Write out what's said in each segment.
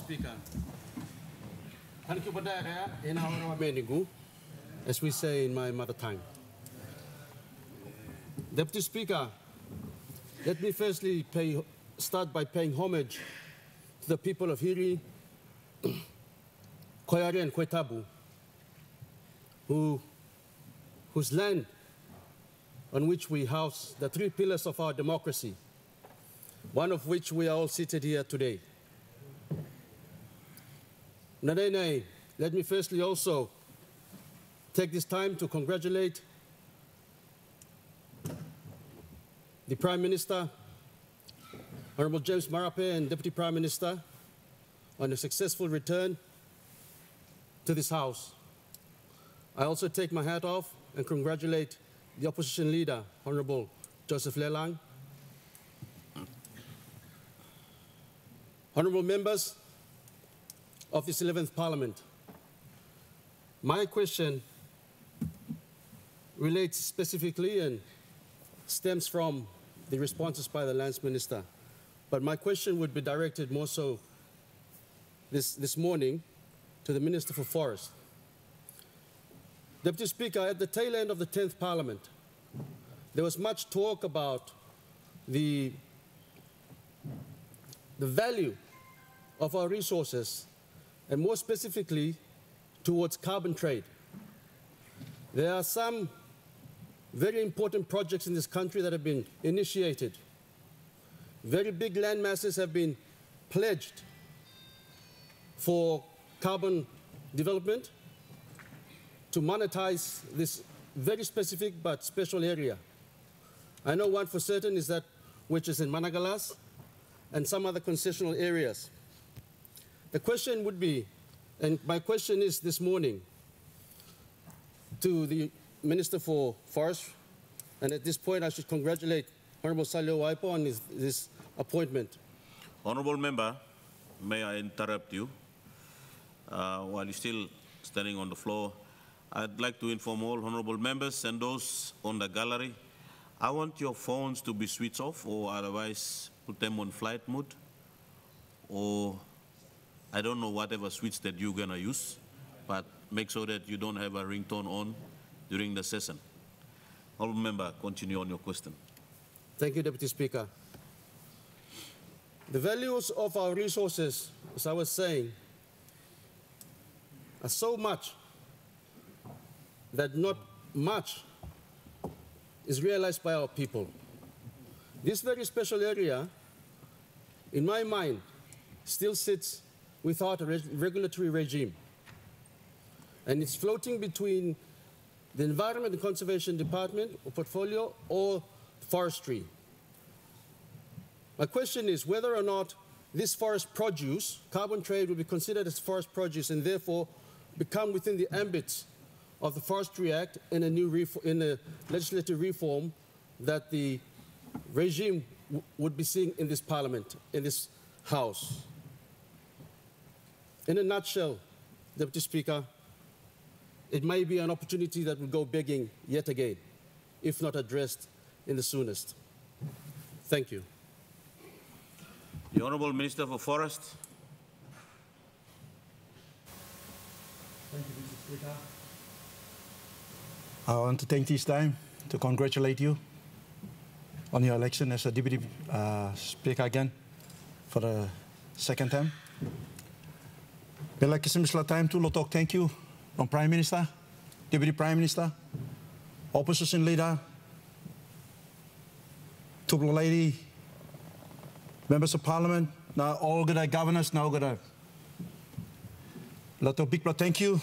Speaker. Thank you, Badaya, in our Menigu, as we say in my mother tongue. Deputy Speaker, let me firstly start by paying homage to the people of Hiri, Koyari and Kwetabu, whose land on which we house the three pillars of our democracy, one of which we are all seated here today. Nanene, let me firstly also take this time to congratulate the Prime Minister, Honorable James Marape, and Deputy Prime Minister on a successful return to this House. I also take my hat off and congratulate the Opposition Leader, Honorable Joseph Lelang. Honorable members of this 11th Parliament, my question relates specifically and stems from the responses by the Lands Minister. But my question would be directed more so this morning to the Minister for Forest. Deputy Speaker, at the tail end of the 10th Parliament, there was much talk about the value of our resources, and more specifically towards carbon trade. There are some very important projects in this country that have been initiated. Very big land masses have been pledged for carbon development to monetize this very specific but special area. I know one for certain is that which is in Managalas and some other concessional areas. The question would be, and my question is this morning to the Minister for Forest, and at this point I should congratulate Honorable Salio Waipo on this appointment. Honorable Member, may I interrupt you? While you're still standing on the floor, I'd like to inform all honorable members and those on the gallery, I want your phones to be switched off or otherwise put them on flight mode, or I don't know whatever switch that you're gonna use, but make sure that you don't have a ringtone on during the session. Honorable Member, continue on your question. Thank you, Deputy Speaker. The values of our resources, as I was saying, are so much that not much is realized by our people. This very special area, in my mind, still sits without a regulatory regime. And it's floating between the Environment and Conservation Department or portfolio or forestry. My question is whether or not this forest produce, carbon trade, will be considered as forest produce and therefore become within the ambit of the Forestry Act in a legislative reform that the regime would be seeing in this Parliament, in this House. In a nutshell, Deputy Speaker, it may be an opportunity that will go begging yet again, if not addressed in the soonest. Thank you. The Honourable Minister for Forest. Thank you, Mr. Speaker. I want to take this time to congratulate you on your election as a Deputy Speaker again for the second time. I'd like to spend time to talk thank you on Prime Minister, Deputy Prime Minister, Opposition Leader, Tupla Lady, Members of Parliament, now all good governors, now good. Lot of big thank you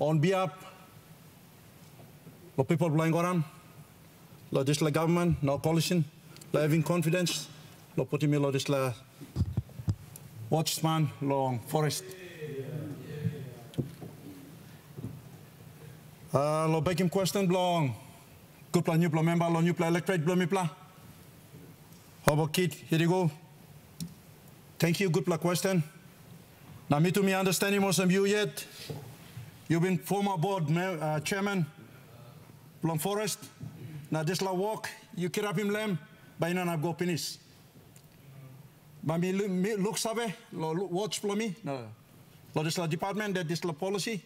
on behalf of people blind Goran, lo this la government, no coalition, lo having confidence, lo putting me lo this la watchman long forest. Lo begging question long, good plan new plan member, lo new plan electorate blow me plan. How about kid? Here you go. Thank you, good plan question. Now me to me understanding most of you yet. You've been former board chairman, Plum Forest. Now this la walk, you keep up him lamb, by now I go finish. Bami look sabe, watch for me. Lo this la department that this la policy.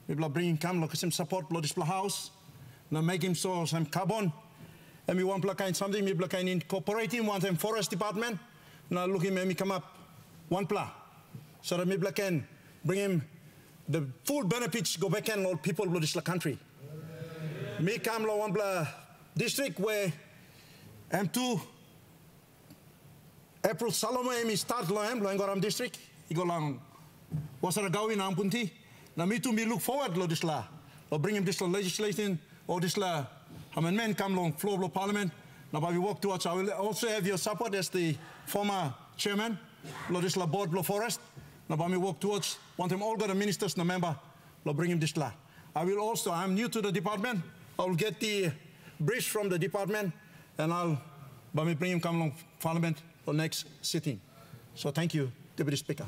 We bla bring come lo some support lo this la house. Now make him so some carbon. And we want kind something we kind incorporating one time forest department. Now look him me come up one pla. So that we can bring him the full benefits go back and all people lo this la country. Me come lo one pla district where M2 April Salome mi start lo Ngoram district. Igo lang wasara gawin ang punti. Na me too me look forward lo this la. Lo bring him this la legislation or this la amendment come long floor of parliament. Now we walk towards. I will also have your support as the former chairman. Lo this la board lo forest. Now we walk towards. Want him all got the ministers no member. Lo bring him this la. I will also. I'm new to the department. I will get the briefs from the department, and I'll bring him come long parliament for next sitting. So thank you, Deputy Speaker.